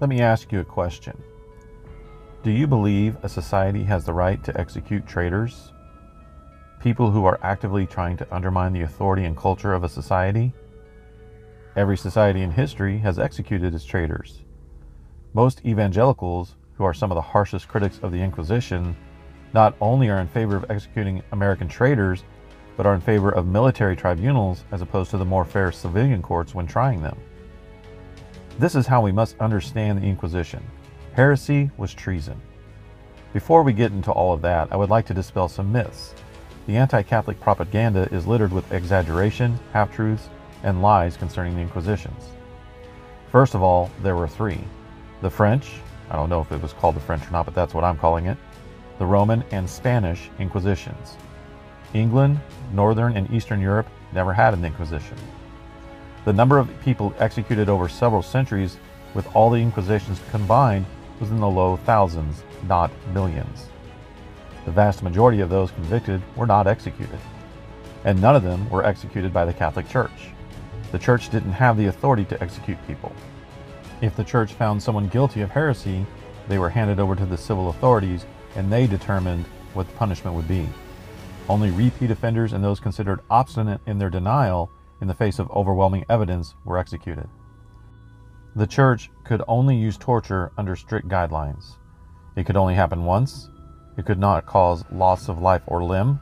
Let me ask you a question. Do you believe a society has the right to execute traitors? People who are actively trying to undermine the authority and culture of a society? Every society in history has executed its traitors. Most evangelicals, who are some of the harshest critics of the Inquisition, not only are in favor of executing American traitors, but are in favor of military tribunals as opposed to the more fair civilian courts when trying them. This is how we must understand the Inquisition. Heresy was treason. Before we get into all of that, I would like to dispel some myths. The anti-Catholic propaganda is littered with exaggeration, half-truths, and lies concerning the Inquisitions. First of all, there were three. The French, I don't know if it was called the French or not, but that's what I'm calling it. The Roman and Spanish Inquisitions. England, Northern and Eastern Europe never had an Inquisition. The number of people executed over several centuries with all the Inquisitions combined was in the low thousands, not millions. The vast majority of those convicted were not executed, and none of them were executed by the Catholic Church. The Church didn't have the authority to execute people. If the Church found someone guilty of heresy, they were handed over to the civil authorities, and they determined what the punishment would be. Only repeat offenders and those considered obstinate in their denial in the face of overwhelming evidence were executed. The Church could only use torture under strict guidelines. It could only happen once, it could not cause loss of life or limb,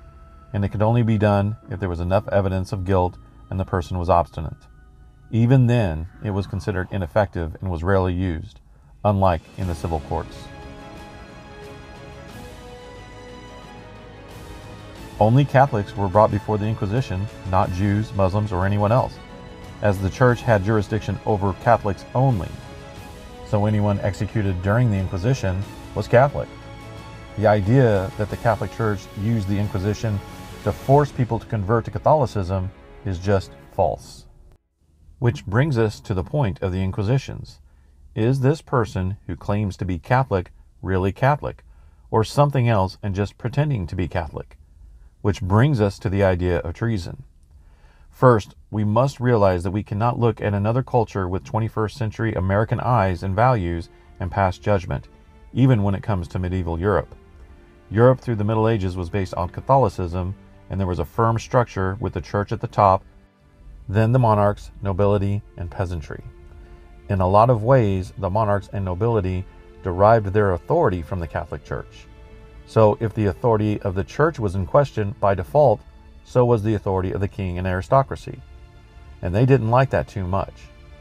and it could only be done if there was enough evidence of guilt and the person was obstinate. Even then, it was considered ineffective and was rarely used, unlike in the civil courts. Only Catholics were brought before the Inquisition, not Jews, Muslims, or anyone else, as the Church had jurisdiction over Catholics only. So anyone executed during the Inquisition was Catholic. The idea that the Catholic Church used the Inquisition to force people to convert to Catholicism is just false. Which brings us to the point of the Inquisitions. Is this person who claims to be Catholic really Catholic, or something else and just pretending to be Catholic? Which brings us to the idea of treason. First, we must realize that we cannot look at another culture with 21st century American eyes and values and pass judgment, even when it comes to medieval Europe. Europe through the Middle Ages was based on Catholicism, and there was a firm structure with the church at the top, then the monarchs, nobility, and peasantry. In a lot of ways, the monarchs and nobility derived their authority from the Catholic Church. So if the authority of the church was in question, by default, so was the authority of the king and aristocracy. And they didn't like that too much,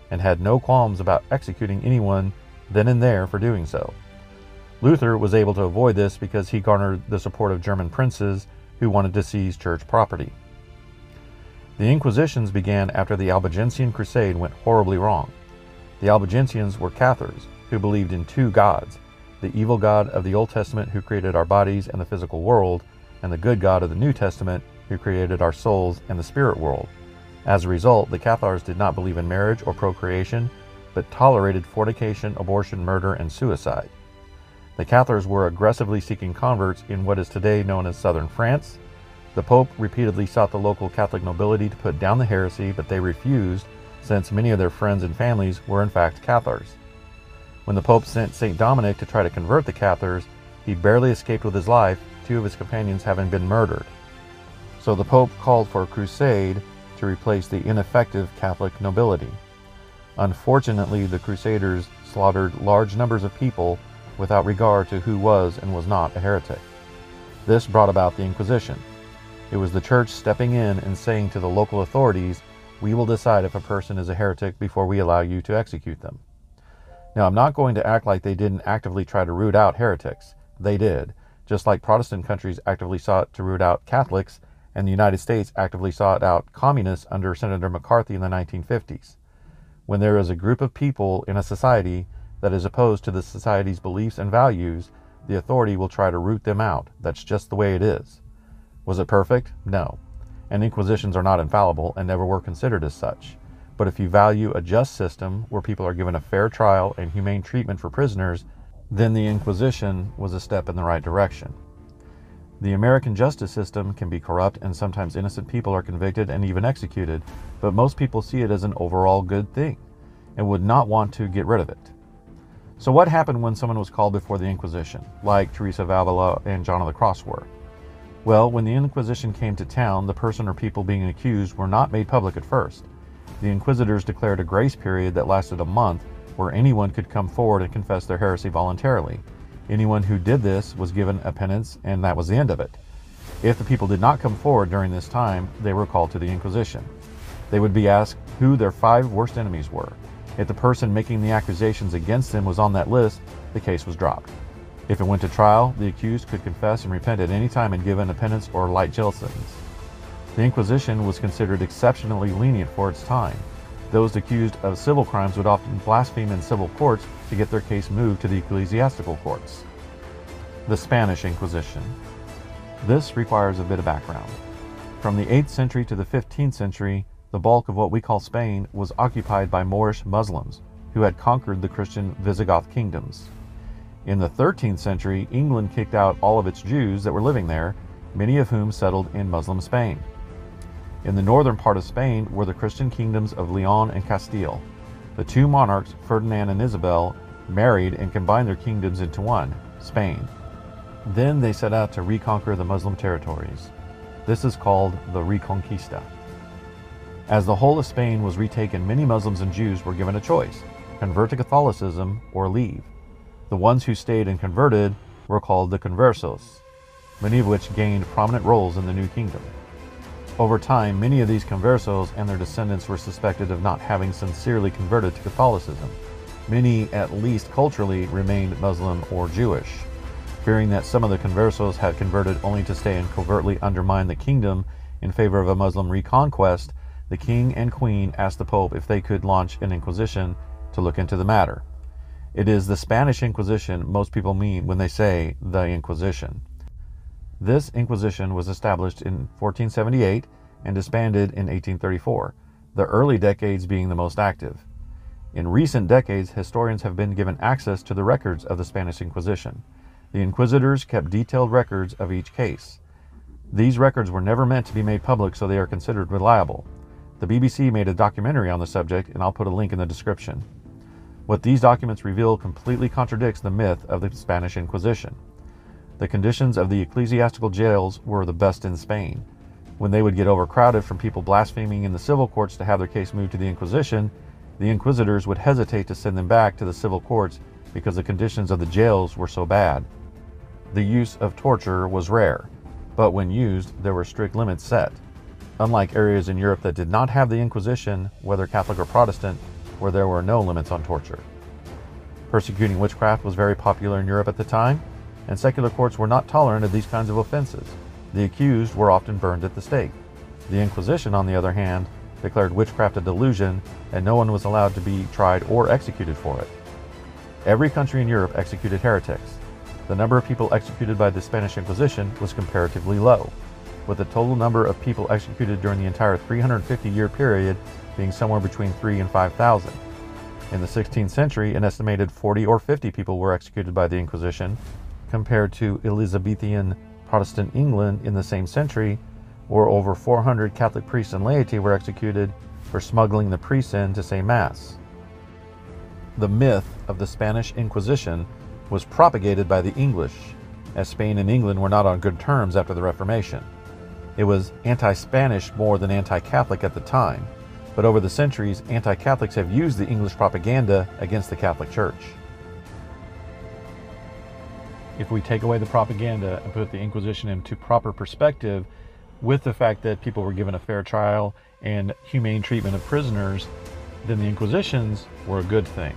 and had no qualms about executing anyone then and there for doing so. Luther was able to avoid this because he garnered the support of German princes who wanted to seize church property. The Inquisitions began after the Albigensian Crusade went horribly wrong. The Albigensians were Cathars who believed in two gods, the evil God of the Old Testament who created our bodies and the physical world, and the good God of the New Testament who created our souls and the spirit world. As a result, the Cathars did not believe in marriage or procreation, but tolerated fornication, abortion, murder, and suicide. The Cathars were aggressively seeking converts in what is today known as southern France. The Pope repeatedly sought the local Catholic nobility to put down the heresy, but they refused, since many of their friends and families were in fact Cathars. When the Pope sent St. Dominic to try to convert the Cathars, he barely escaped with his life, two of his companions having been murdered. So the Pope called for a crusade to replace the ineffective Catholic nobility. Unfortunately, the Crusaders slaughtered large numbers of people without regard to who was and was not a heretic. This brought about the Inquisition. It was the church stepping in and saying to the local authorities, "We will decide if a person is a heretic before we allow you to execute them." Now, I'm not going to act like they didn't actively try to root out heretics. They did, just like Protestant countries actively sought to root out Catholics, and the United States actively sought out communists under Senator McCarthy in the 1950s. When there is a group of people in a society that is opposed to the society's beliefs and values, the authority will try to root them out. That's just the way it is. Was it perfect? No. And inquisitions are not infallible and never were considered as such. But if you value a just system where people are given a fair trial and humane treatment for prisoners, then the Inquisition was a step in the right direction. The American justice system can be corrupt, and sometimes innocent people are convicted and even executed, but most people see it as an overall good thing and would not want to get rid of it. So what happened when someone was called before the Inquisition, like Teresa of Avila and John of the Cross were? Well, when the Inquisition came to town, the person or people being accused were not made public at first. The inquisitors declared a grace period that lasted a month where anyone could come forward and confess their heresy voluntarily. Anyone who did this was given a penance, and that was the end of it. If the people did not come forward during this time, they were called to the Inquisition. They would be asked who their 5 worst enemies were. If the person making the accusations against them was on that list, the case was dropped. If it went to trial, the accused could confess and repent at any time and given a penance or light jail sentence. The Inquisition was considered exceptionally lenient for its time. Those accused of civil crimes would often blaspheme in civil courts to get their case moved to the ecclesiastical courts. The Spanish Inquisition. This requires a bit of background. From the 8th century to the 15th century, the bulk of what we call Spain was occupied by Moorish Muslims, who had conquered the Christian Visigoth kingdoms. In the 13th century, England kicked out all of its Jews that were living there, many of whom settled in Muslim Spain. In the northern part of Spain were the Christian kingdoms of Leon and Castile. The 2 monarchs, Ferdinand and Isabel, married and combined their kingdoms into one, Spain. Then they set out to reconquer the Muslim territories. This is called the Reconquista. As the whole of Spain was retaken, many Muslims and Jews were given a choice: convert to Catholicism or leave. The ones who stayed and converted were called the conversos, many of which gained prominent roles in the new kingdom. Over time, many of these conversos and their descendants were suspected of not having sincerely converted to Catholicism. Many, at least culturally, remained Muslim or Jewish. Fearing that some of the conversos had converted only to stay and covertly undermine the kingdom in favor of a Muslim reconquest, the king and queen asked the Pope if they could launch an inquisition to look into the matter. It is the Spanish Inquisition most people mean when they say the Inquisition. This Inquisition was established in 1478 and disbanded in 1834, the early decades being the most active. In recent decades, historians have been given access to the records of the Spanish Inquisition. The inquisitors kept detailed records of each case. These records were never meant to be made public, so they are considered reliable. The BBC made a documentary on the subject, and I'll put a link in the description. What these documents reveal completely contradicts the myth of the Spanish Inquisition. The conditions of the ecclesiastical jails were the best in Spain. When they would get overcrowded from people blaspheming in the civil courts to have their case moved to the Inquisition, the inquisitors would hesitate to send them back to the civil courts because the conditions of the jails were so bad. The use of torture was rare, but when used, there were strict limits set. Unlike areas in Europe that did not have the Inquisition, whether Catholic or Protestant, where there were no limits on torture. Persecuting witchcraft was very popular in Europe at the time, and secular courts were not tolerant of these kinds of offenses. The accused were often burned at the stake. The Inquisition, on the other hand, declared witchcraft a delusion, and no one was allowed to be tried or executed for it. Every country in Europe executed heretics. The number of people executed by the Spanish Inquisition was comparatively low, with the total number of people executed during the entire 350-year period being somewhere between 3,000 and 5,000. In the 16th century, an estimated 40 or 50 people were executed by the Inquisition, compared to Elizabethan Protestant England in the same century, where over 400 Catholic priests and laity were executed for smuggling the priests in to say Mass. The myth of the Spanish Inquisition was propagated by the English, as Spain and England were not on good terms after the Reformation. It was anti-Spanish more than anti-Catholic at the time, but over the centuries, anti-Catholics have used the English propaganda against the Catholic Church. If we take away the propaganda and put the Inquisition into proper perspective, with the fact that people were given a fair trial and humane treatment of prisoners, then the Inquisitions were a good thing.